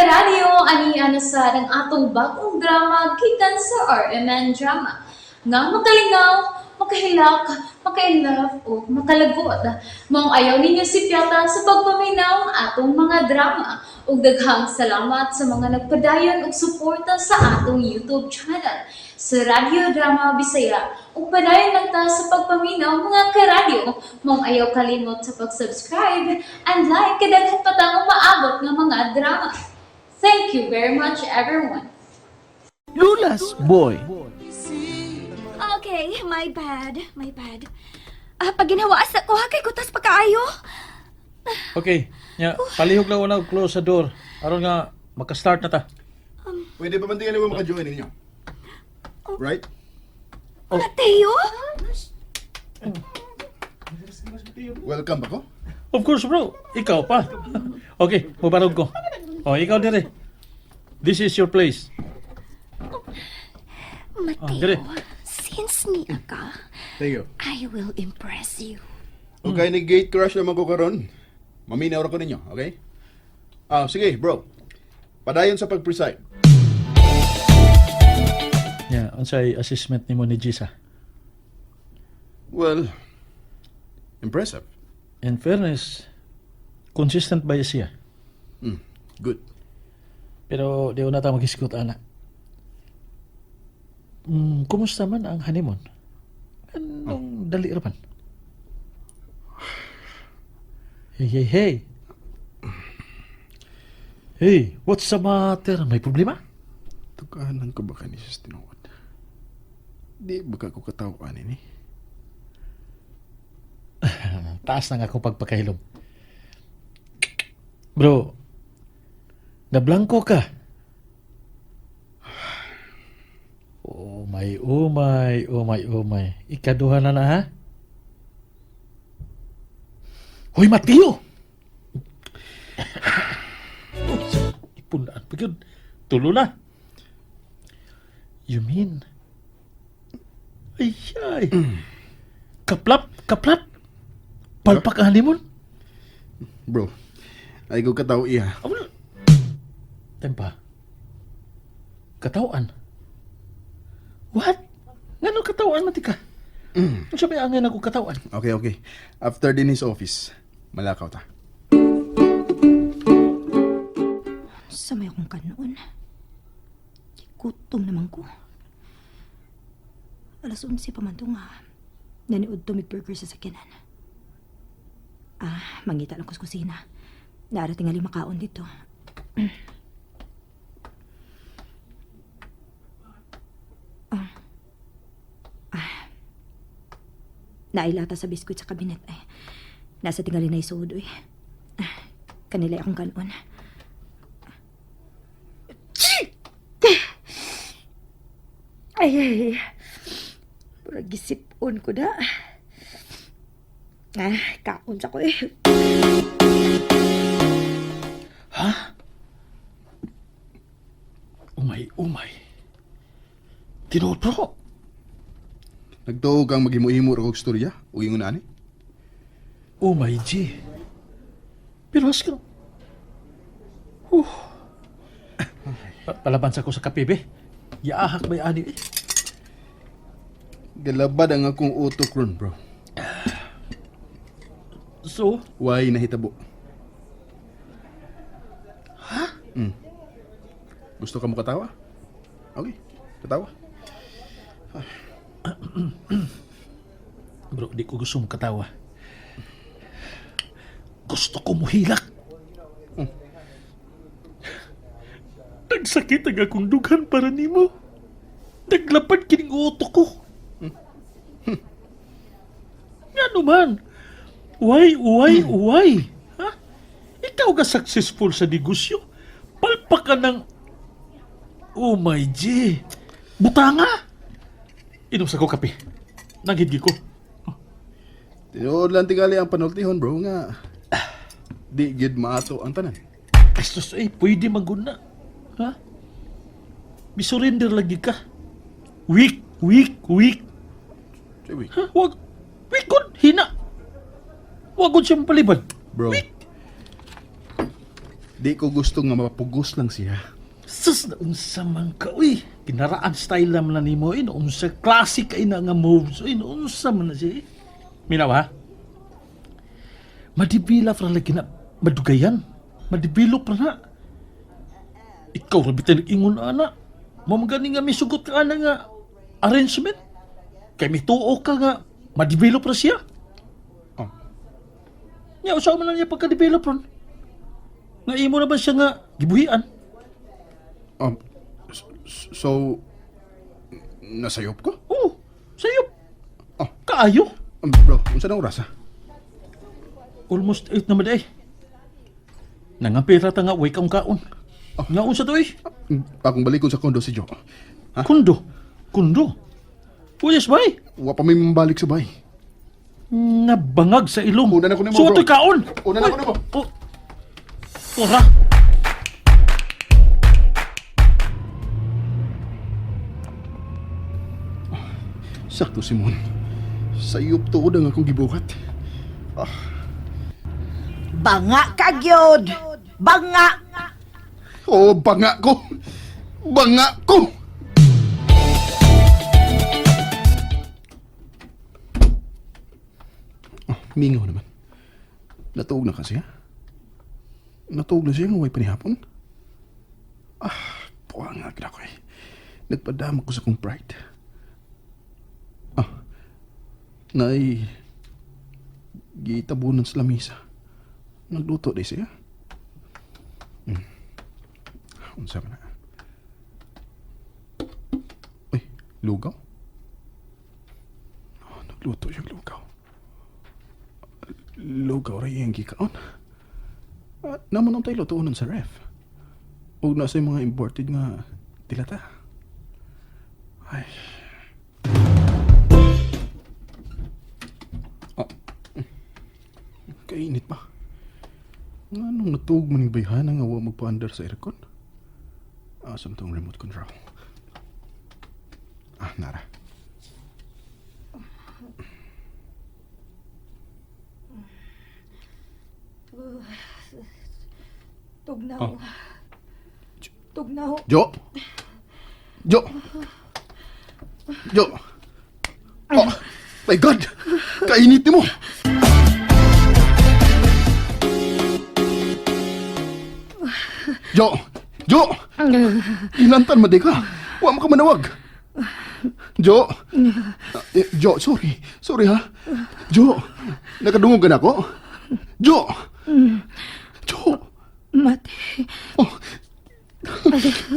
karadyo, ani sa ng atong bagong drama gikan sa RMN Drama. Nga makalingaw, makahilak, makainlove, o makalagot. Mong ayaw ninyo si Piata sa pagpaminaw ang atong mga drama. Ug daghang salamat sa mga nagpadayon ug suporta sa atong YouTube channel sa Radio Drama Bisaya. Ug padayon lang ta sa pagpaminaw mga karadyo. Mong ayaw kalimot sa pag-subscribe and like kadaghan pa tang maabot ng mga drama. Thank you very much everyone. Lula's Boy. Okay, my bad. Pag ginawa sa ko, kay kutas pa kaayo. Okay, palihog lang una og close sa door. Aron nga maka-start na ta. Pwede pa man tingnan mo maka-join ninyo. Right? Mateo? Welcome ba ko? Of course, bro. Ikaw pa. Okay, mubarog ko. Oh, ikaw dire. This is your place. dire. Mateo, since niya ka, Thank you. I will impress you. Okay, ni gate crush naman ko karon. Maminaw ra ko ninyo, okay? Sige, bro. Padayon sa pag-preside. Unsay assessment nimo ni Gisa? Well, impressive. In fairness, consistent ba siya? Good. Pero di na ta maghiskot ana. Kumusta man ang honeymoon? Anong dali ra man? Hey. Hey, what's the matter? May problema? Tukahanan ko ba kanis sa tinuod? Di ba ka ko katawaan ini? Taas na nga akong pagpakahilom. Bro, nablangko ka. Oh my. Ikaduha na ha? Hoy, Mateo! Ipundaan pa yun. Tulo na. You mean? Ay. Kaplap. Palpak ang honeymoon? Bro, ay ko kataw iya. Tempa. Katawan? What? Ngano katawan matika? Ano sabi angin ako katawan? Okay. After din his office, malakaw ta. Samay akong kanon. Gutom naman ko. Alas 11 pa man ito nga. Naniod to burger sa sakinan. Mangita lang ko sa kusina. Naarating nga makaon dito. Nailata sa biskuit sa kabinet. Nasa tingali na isudo eh. Kanilay akong kanon. Ay. Pura gisipon ko da. Kaon sa ko eh. Ha? Umay. Tinood bro. Nagtuog kang maghimo-himo ra kog storya ug ingon ani? Umay G. Pero askan. Palaban sa ko sa kape be. Yaahak ba ani eh? Galabad ang akong utok ron, bro. So, Why nahitabo? ha? Gusto ka mo katawa? Okay, katawa. Bro, di ko gusto mong katawa. Gusto ko muhilak. Nagsakit ang akong dughan para nimo. Naglapad kining utok ko. Nga naman. Why? Ha? Ikaw ka successful sa negosyo. Palpak ka ng... Oh my G. Butanga. Inom sa ko kape. Naghidgi ko. Tinuod lang tingali ang panultihon, bro, nga. Di gid maato ang tanan. Estos pwede maguna. Ha? Bisurrender lagi ka. Weak. Say, wait. Ha? Wag. Weak good. Hina. Wag good siyang palibad. Bro. Di ko gusto nga mapugos lang siya. Sus na unsa man ka, uy. Kinaraan style naman na nimo, unsa classic ay na nga moves, unsa man na siya. Minaw ha? Madibila fra lagi na madugayan. Madibilo pra na. Ikaw rabitan nag-ingon ana. Mamagani nga may sugot ka ana nga arrangement. Kay may tuo ka nga madibilo pra siya. Oh. Nya usaw man lang niya pagka-develop ron. Nga imo na ba siya nga gibuhian? So, nasayop ko? Oo, sayop. Oh. Kaayo. Bro, unsa na oras ha? Almost 8 na maday. Nangapira ta nga way kaong kaon. Nga unsa to eh? Akong balikon sa kondo si Jo. Ha? Kundo. Kundo. Puyas ba eh? Wa pa may mambalik sa bay. Nabangag sa ilong. Una na ko nimo, So, bro. ito'y kaon. Una na ko nimo. Oh. Ora. Sakto, Simon. Sayop tuod ang akong gibuhat. Banga ka gyud. Banga. Oh, banga ko! Banga ko! Oh, mingaw naman. Natuog na kasi, ha? Natuog na siya ng way panihapon. Puwang nga ko eh. Nagpadama ko sa kong pride. Nay, gitabunan sa lamisa. Nagluto di siya. Unsa man na? Uy, lugaw? Nagluto siya lugaw. Lugaw rin yung gikaon. Naman ang tayo lutuunan sa ref. Huwag na sa mga imported nga tilata. Ay. Kainit pa. Nga nung natuog maning bayhan nga awa magpa-under sa aircon? Asan tong remote control? Nara. Tugnaw. Oh. Tugnaw. Jo! Jo! Jo! Oh, my God! Kainit mo! Jo! Jo! Inantan mo di ka. Huwag mo ka manawag. Jo! Jo, sorry. Sorry ha. Jo! Nakadungog ka na ako? Jo! Jo! Mate. Oh.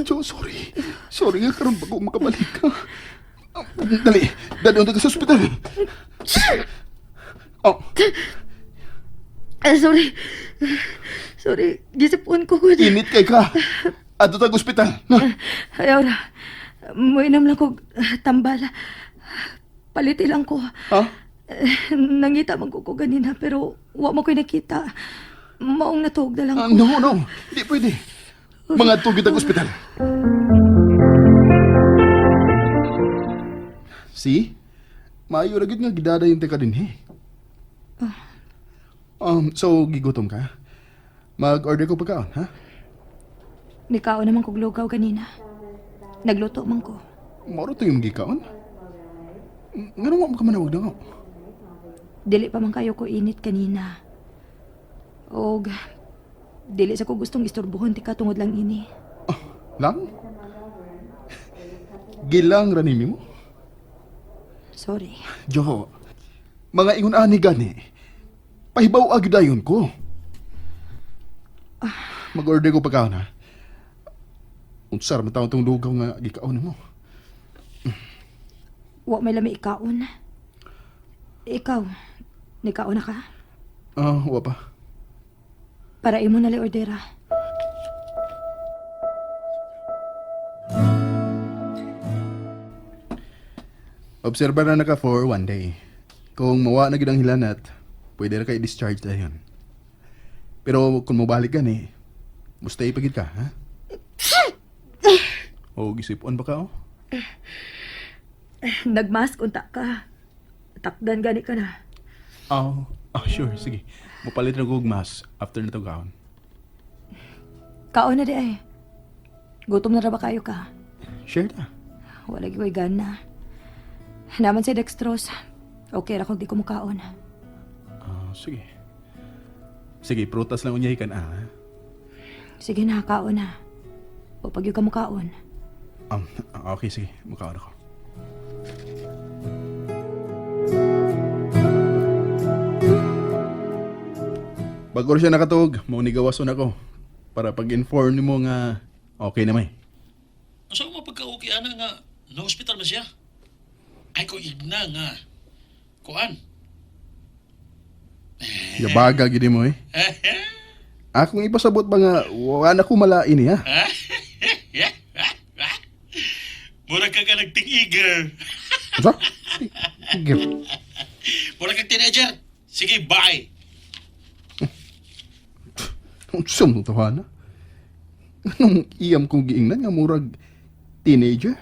Jo, sorry. Sorry nga karon bago makabalik ka. Dali, dali unta ka sa ospital. Oh, Sorry. Sorry. Gisipon ko ko. init kay ka. Ato tag ospital. Na. Ayaw na. Muinam lang ko tambala. Paliti lang ko. Ha? Nangita man ko ganina pero wa mo ko'y nakita. Maong natuog na lang ko. No, no. Di pwede. Mga tugid ang ospital. See? Maayo ra gid nga gidada yung teka din eh. So gigutom ka? Mag-order ko pagkaon, ha? Nikao naman kog lugaw ganina. Nagluto man ko. Maro to yung gikaon? Ngano mo ka manawag na ako? Dili pa man kayo ko init kanina. Og dili sa ko gustong istorbohon ti ka tungod lang ini. Lang? Gilang ranimi mo? Sorry. Jo, mga ingon ani gani. Pahibaw agidayon ko. Mag-order ko pagkaon ha. Unsar man taon tong lugaw nga gikaon mo. Wa may lami ikaon. Ikaw, nikaon na ka? Wa pa. Para imo na ordera. Obserba na naka for one day. Kung mawa na gid ang hilanat, pwede ra kay discharge dayon. Pero kung mabalik ka ni, mustay pagid ka, ha? O gisipon ba ka, oh? Nagmask unta ka. Takdan gani ka na. Sure, sige. Mapalit na kog mas after na to gaon. Kaon na di ay. Gutom na ra ba kayo ka? Share na. Wala ko'y gana. Naman si Dextrose. Okay ra kung di ko mukaon. Sige. Sige, prutas lang unyay ka na. Ha? Sige na, kaon na. O pag yung ka mukaon. Okay, sige. Mukhaon ako. Bago siya nakatug, maunigawason ako. Para pag-inform ni mo nga okay na may. Asa mo pagka-okay ana nga na-hospital man siya? Ay ko igna nga. Kuan? Yabaga gini mo eh. Akong ipasabot ba nga wala ko malain ha? Mura ka nagtingiger. Asa? Sige. Mura kang teenager. Sige, bye. Ang sumutawa na. Anong iyam kong giingnan nga murag teenager?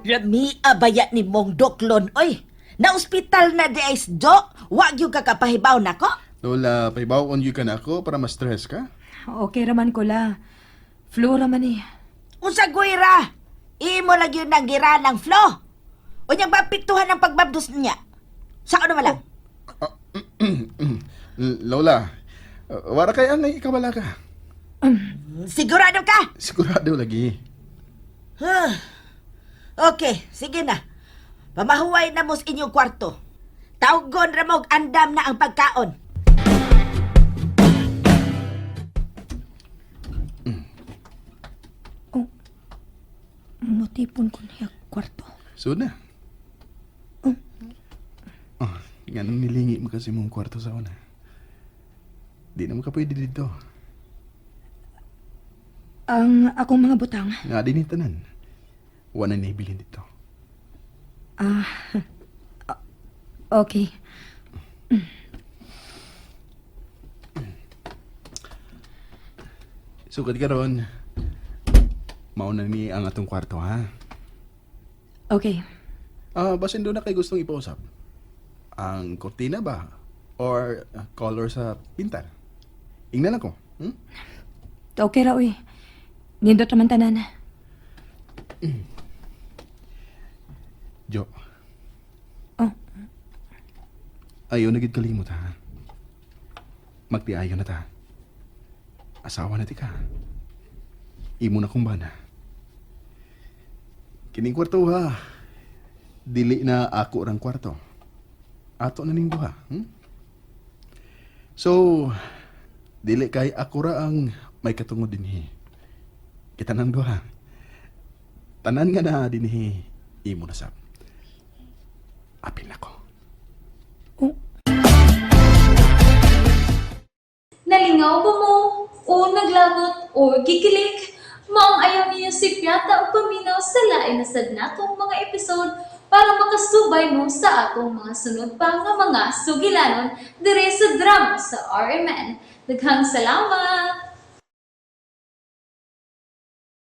Rami abaya ni mong doklon, oy. Na ospital na di ay Dok. Wag yung kakapahibaw na ko. Lola, paibaw on you ka na ako para ma-stress ka? Okay raman ko la. Flu raman eh. Unsa guira? Imo lang yun ang gira ng flow. O niyang mapiktuhan ang pagbabdos niya. Saan naman lang? Lola, wala kaya nga ikawala ka. Sigurado ka? Sigurado lagi. Okay, sige na. Pamahuway na mo sa inyong kwarto. Tawgon ramog andam na ang pagkaon. Mutipon ko niya kwarto. So na. Nga nang nilingi mo kasi mong kwarto sa una. Di naman ka pwede dito. Ang akong mga butang. Nga din tanan. Wala na ibilin dito. Okay. Sugad ka ron. Mauna ni ang atong kwarto, ha? Okay. Basin doon na kayo gustong ipausap. Ang kortina ba? Or color sa pintar? Ingnan ako. Hmm? Okay ra, uy. Nindot naman tanan. Jo. Oh. Ayaw na gid kalimot, ha? Magtiayo na ta. Asawa na ti ka. Imo na kong bana. Kining kwarto, ha? Dili na ako rang kwarto. Ato na ning duha. So, dili kay ako ra ang may katungod dinhi. Kita nang duha. Tanan nga na dinhi imo na sab. Apil ako. Nalingaw ba mo? O naglagot? O gikilik? Maong ayaw niyo si Piata o paminaw sa lain na sad natong mga episode para makasubay mo sa atong mga sunod pa nga mga sugilanon dire sa drama sa RMN. Daghang salamat!